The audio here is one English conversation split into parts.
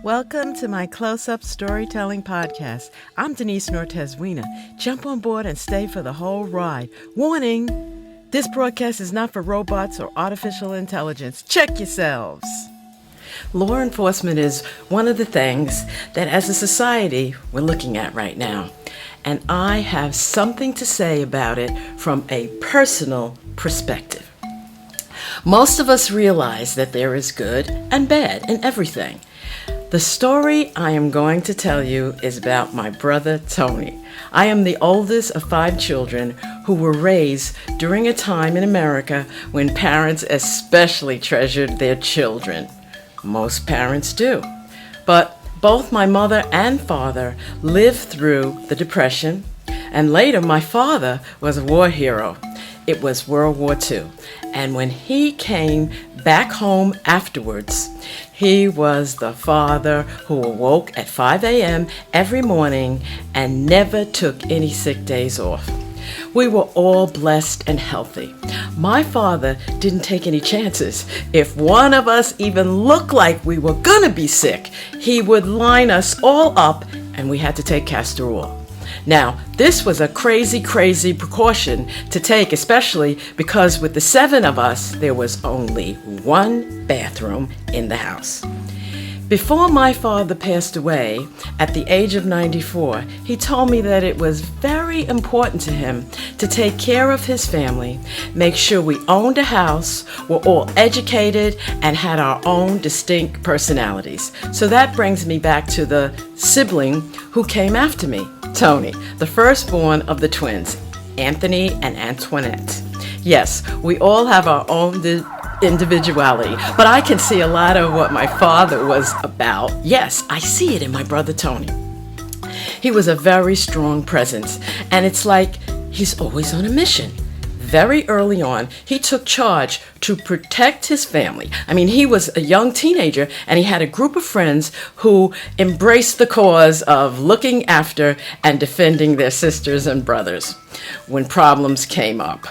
Welcome to my Close-Up Storytelling Podcast. I'm Denice Nortez. Jump on board and stay for the whole ride. Warning, this broadcast is not for robots or artificial intelligence. Check yourselves. Law enforcement is one of the things that as a society we're looking at right now. And I have something to say about it from a personal perspective. Most of us realize that there is good and bad in everything. The story I am going to tell you is about my brother Tony. I am the oldest of 5 children who were raised during a time in America when parents especially treasured their children. Most parents do. But both my mother and father lived through the Depression, and later my father was a war hero. It was World War II. And when he came back home afterwards, he was the father who awoke at 5 a.m. every morning and never took any sick days off. We were all blessed and healthy. My father didn't take any chances. If one of us even looked like we were gonna be sick, he would line us all up and we had to take castor oil. Now, this was a crazy precaution to take, especially because with the 7 of us, there was only one bathroom in the house. Before my father passed away at the age of 94, he told me that it was very important to him to take care of his family, make sure we owned a house, were all educated, and had our own distinct personalities. So that brings me back to the sibling who came after me, Tony, the firstborn of the twins, Anthony and Antoinette. Yes, we all have our own individuality, but I can see a lot of what my father was about. Yes, I see it in my brother Tony. He was a very strong presence, and it's like he's always on a mission. Very early on, he took charge to protect his family. I mean, he was a young teenager, and he had a group of friends who embraced the cause of looking after and defending their sisters and brothers when problems came up.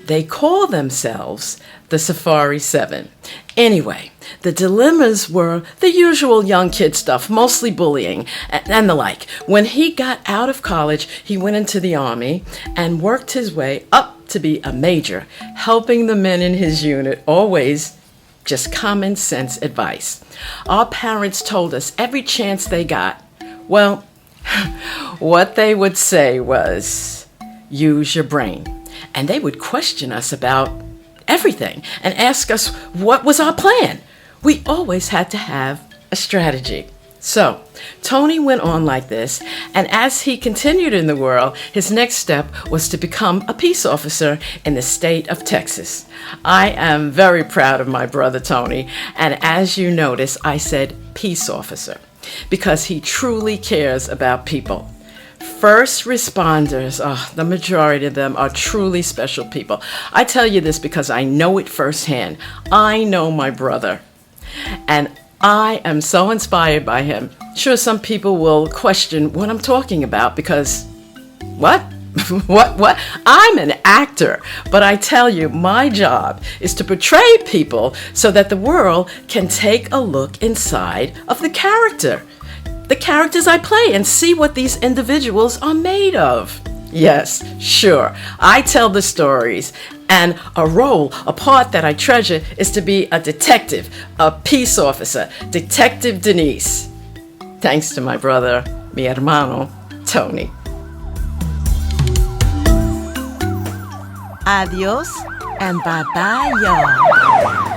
They call themselves the Safari 7. Anyway, the dilemmas were the usual young kid stuff, mostly bullying and the like. When he got out of college, he went into the Army and worked his way up to be a major, helping the men in his unit, always just common sense advice. Our parents told us every chance they got, well, what they would say was, use your brain. And they would question us about everything and ask us what was our plan. We always had to have a strategy. So Tony went on like this, and as he continued in the world, his next step was to become a peace officer in the state of Texas. I am very proud of my brother Tony, and as you notice, I said peace officer because he truly cares about people. First responders, the majority of them are truly special people. I tell you this because I know it firsthand. I know my brother, and I am so inspired by him. Sure, some people will question what I'm talking about because, what? What? I'm an actor, but I tell you, my job is to portray people so that the world can take a look inside of the characters I play and see what these individuals are made of. Yes, sure, I tell the stories, and a part that I treasure is to be a detective, a peace officer, Detective Denice. Thanks to my brother, mi hermano, Tony. Adios and bye-bye, y'all.